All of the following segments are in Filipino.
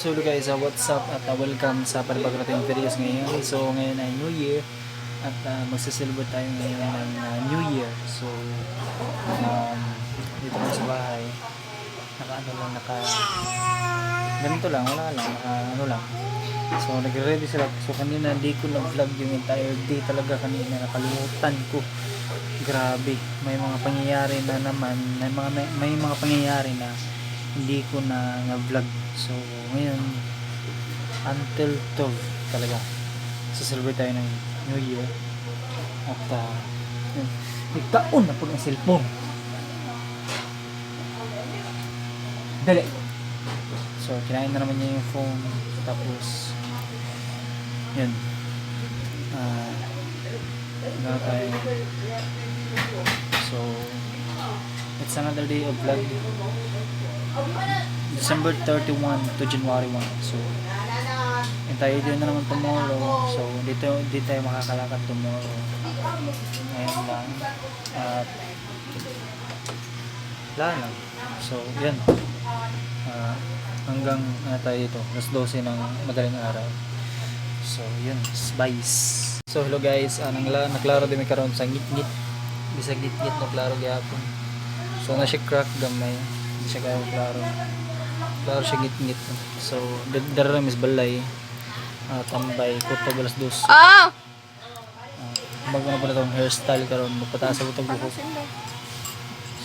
So guys, what's up at welcome sa panibagong nating videos ngayon. So ngayon ay New Year at magse-celebrate tayo ngayon ng New Year. So dito lang sa bahay. Ganito lang, wala lang, lang. So nagre-ready sila. So kanina hindi ko na-vlog yung entire day talaga kanina, nakalimutan ko. Grabe, may mga pangyayari na naman, may mga pangyayari na hindi ko na-vlog. So ngayon until 12 talaga celebrate tayo ng New Year at nagtaon na po ng cellphone. Dali. So kinain na naman niya yung phone, tapos yun gano'n tayo. So it's another day of vlog, December 31 to January 1. So tayo din na naman tomorrow. So di tayo makakalakad tomorrow. Ngayon lang at wala lang. So yan, hanggang tayo dito alas 12 ng madaling araw. So yun, spice. So hello guys, naklaro din may karon sa ngit-ngit. Bisag ngit-ngit na klaro gyapon. So na siya crack gamay. Hindi siya kaya klaro. Klaro siya ngit-ngit. So dara mis balay. Tambay ko to alas 12. Magano pa na tong hairstyle karon, magpataas sa butog buhok.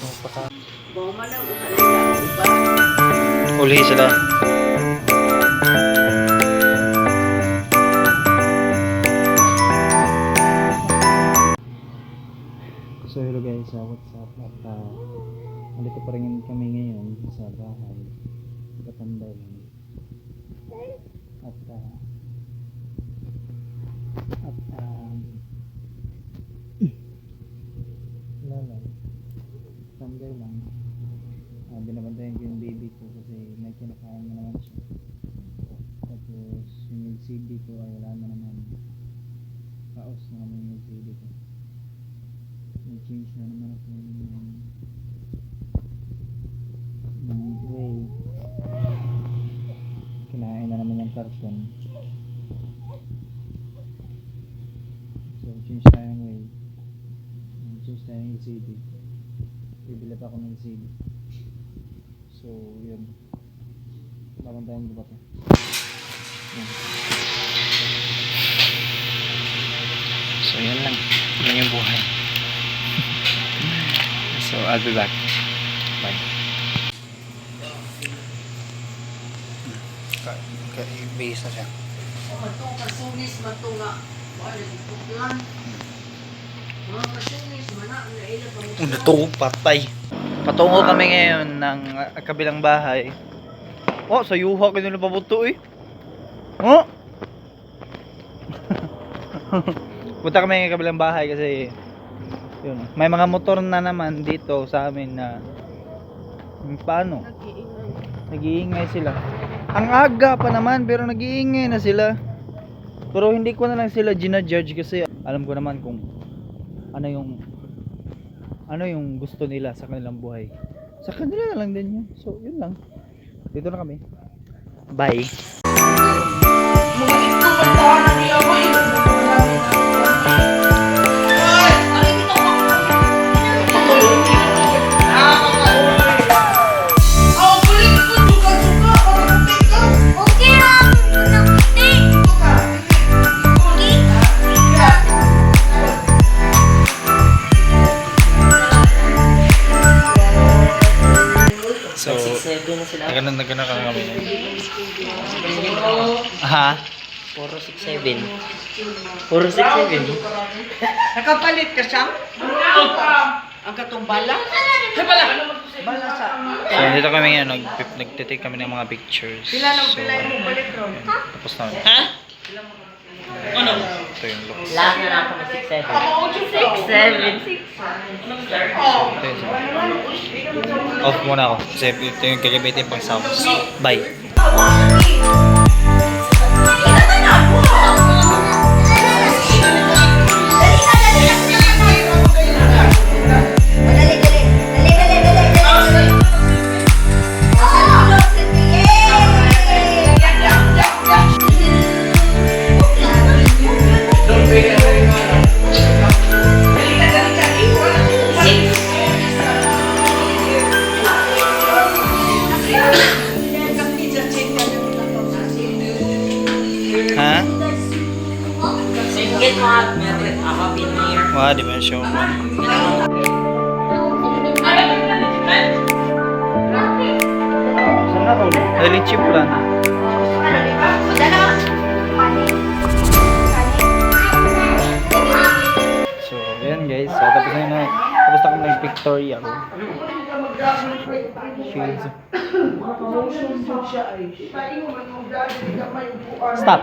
So paka uli sila. So hello guys, what's up? At nandito pa rin kami ngayon sa bahay. Katambay lang. At wala lang. Tambay lang. Binabantayan ko yung baby ko kasi may kinakain na naman siya. Tapos yung LCD ko ay wala na naman. Kaos na naman yung LCD ko. Nag-change na naman ako ng way. Kinain na naman yung carton. So change tayo yung way. Change tayo yung LCD. Bibili pa ako ng LCD. So yun, babantayan ko ba ito? So yun lang, yun yung buhay. So I'll be back. Bye. Base na siya. Matong kasulis, matong nga. Wala, tuklan. Mga kasulis, manak na ilang. Ito, patay. Patungo kami ngayon ng kabilang bahay. Oh, sa yuha kayo na pabuto eh. Oh! Punta kami ng kabilang bahay kasi yun, may mga motor na naman dito sa amin na paano? Nag-iingay sila. Ang aga pa naman pero nag-iingay na sila. Pero hindi ko na lang sila ginajudge kasi alam ko naman kung ano yung gusto nila sa kanilang buhay. Sa kanila na lang din yun. So yun lang. Dito na kami. Bye. So, nagana kami. Ha? Puro 6'7". Puro 6'7". Nakapalit ka siya? Ang katong bala? Ay, bala! Bala sa... So, dito kami ngayon, nagtitake kami ng mga pictures. Pila nang So, pila yung palit ron? tapos na. Ha? Ano? Ito yung look. Lahat na lang kami 6'7". 6'7". Ito yung sound. Off muna ako. Kasi ito yung gagamitin pang sounds. Bye. Dali, dali. Dali, dali, dali. Di ba show mo? Saan ako? Dali chip lang. So, yan guys. So, tapos na kami nag-pictorial. Shields. Stop.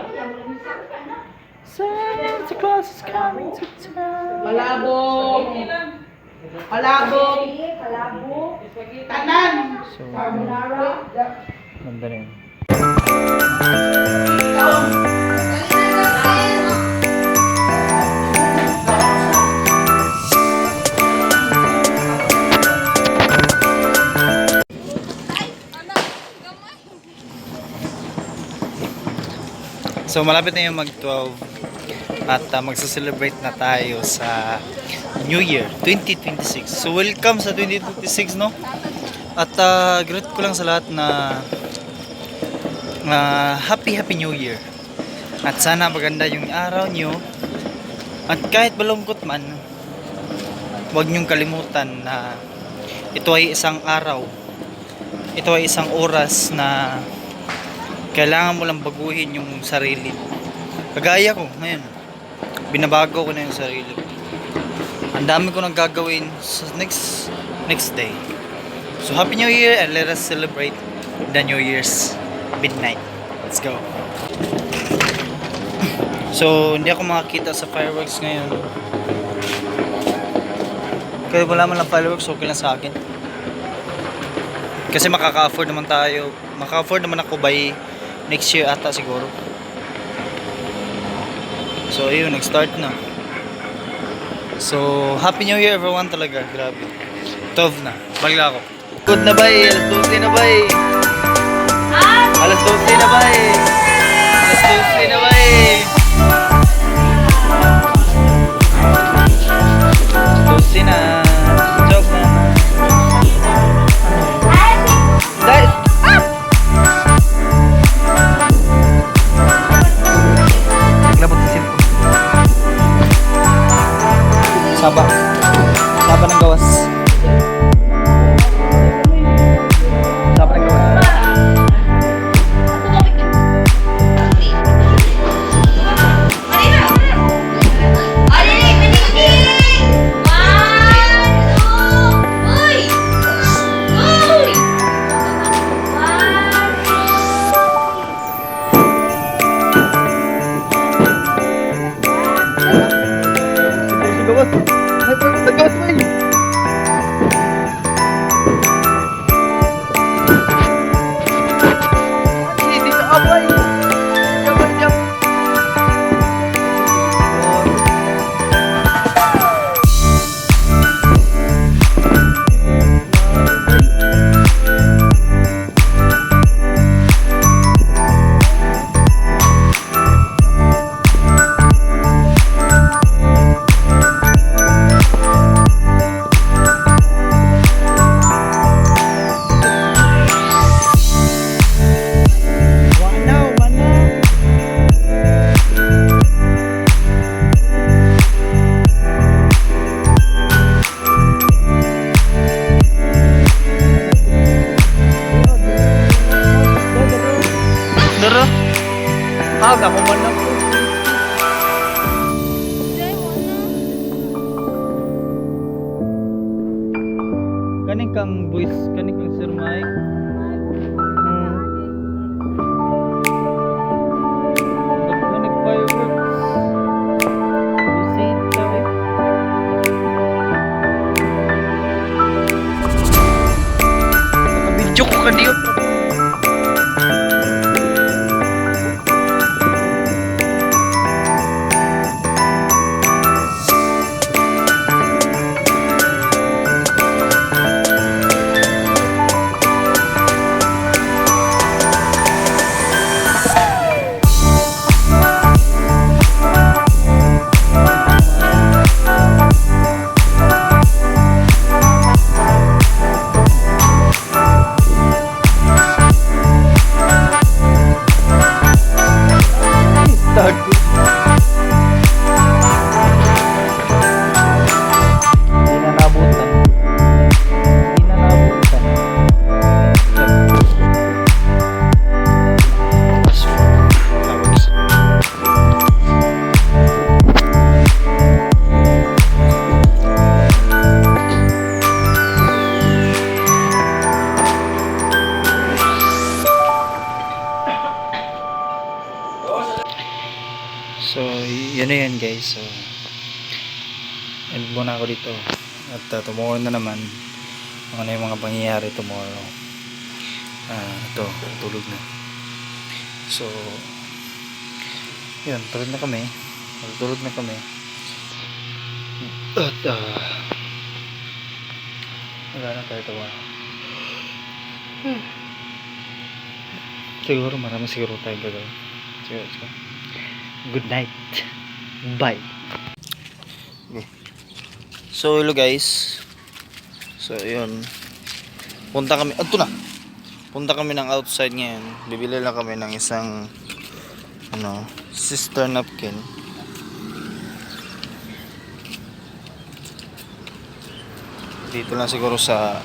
Santa Claus is coming to town. Palabok! Palabok! Tanan! So, ganda rin. So malapit na yung mag-12 at magsa-celebrate na tayo sa New Year 2026. So welcome sa 2026, no? At greet ko lang sa lahat na happy New Year. At sana maganda yung araw nyo. At kahit malungkot man, huwag nyong kalimutan na ito ay isang araw. Ito ay isang oras na kailangan mo lang baguhin yung sarili. Kagaya ko ngayon, binabago ko na yung sarili. Ang dami ko nang gagawin sa next day. So happy New Year and let us celebrate the New Year's midnight. Let's go. So hindi ako makakita sa fireworks ngayon. Kaya wala man lang fireworks, okay lang sa akin. Kasi makaka-afford naman tayo. Maka-afford naman ako by next year ata siguro. So ayun, nag-start na. So happy New Year everyone talaga. Grabe. 12 na. Bagla ako. Good na ba eh? Alas 12 na ba eh? Alas 12 na ba eh? Alas 12 na ba eh? 12 na. Joke na. Dahil naglabot sa cellphone. Saba ng gawas. Saba ng gawas. Aga ko man ako. Kaning kang voice, kaning kang Sir Mike. Kaning fireworks. Bisita eh. Nakabidyo ko kandiyo. yun na yun guys. So end muna ako dito. At tomorrow na naman ano na yung mga pangyayari tomorrow. Ito, tulog na. So yun, tulog na kami. Tulog na kami. At wala na tayo tawa. Siguro marami siguro tayo gagawin. So, good night. Bye. Okay. So hello guys. So yun. Punta kami. Ito na. Punta kami ng outside ngayon. Bibili lang kami ng isang sister napkin. Dito lang siguro sa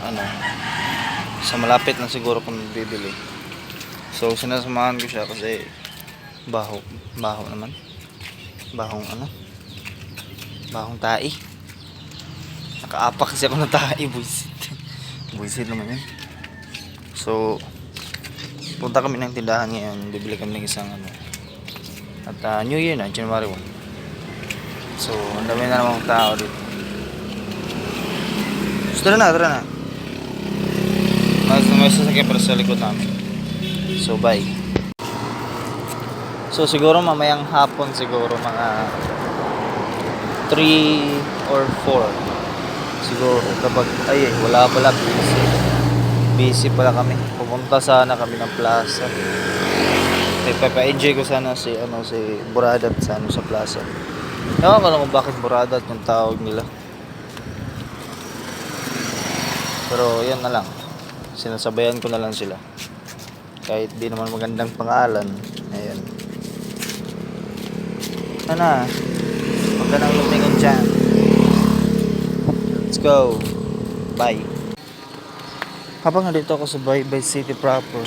sa malapit lang siguro kung bibili. So sinasamahan ko siya kasi baho naman. Bahong tai. Nakaapak kasi ako ng tai, buisit naman yun. So punta kami ng tindahan ngayon, bibili kami ng isang at New Year na, January 1. So ang dami na namang tao dito. So tara na. May sasakyan para sa likod namin. So bye. So siguro mamayang hapon siguro mga 3 or 4 siguro kapag wala pala, busy pala kami. Pupunta sana kami ng plaza. Papa-enjoy ko sana si Buradat sa plaza. Ewan ko lang kung bakit Buradat yung tawag nila. Pero yan na lang, sinasabayan ko na lang sila kahit di naman magandang pangalan. Ayan huwag ka nang lumingon dyan. Let's go. Bye. Habang nandito ako sa Baybay City proper,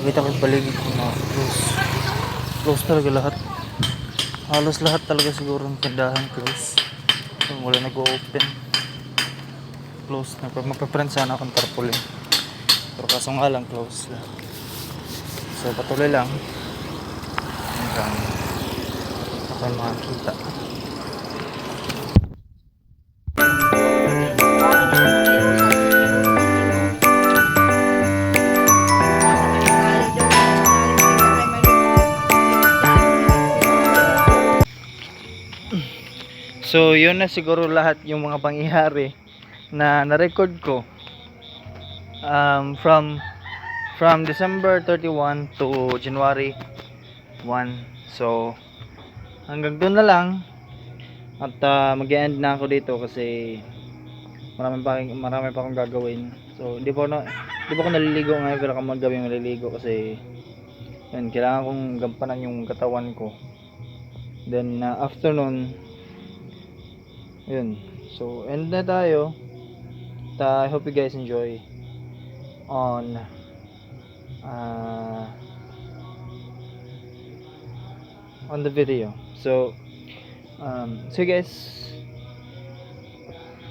nakita ko yung paligid ko na close talaga lahat. Halos lahat talaga siguro ng tindahan close. Wala nag-open. Close na. Magpa-print sana akong tarpaulin. Pero kaso nga lang close lang. So patuloy lang hanggang ako makakita. So yun na siguro lahat yung mga pangyayari na na-record ko from December 31 to January 1. So hanggang doon na lang at mag-e-end na ako dito kasi marami pa akong gagawin. So hindi pa ako naliligo ngayon, pero kung magabi maliligo kasi yun, kailangan kong gampanan yung katawan ko. Then afternoon yun. So end na tayo. I hope you guys enjoy on the video. So see you guys.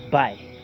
Bye.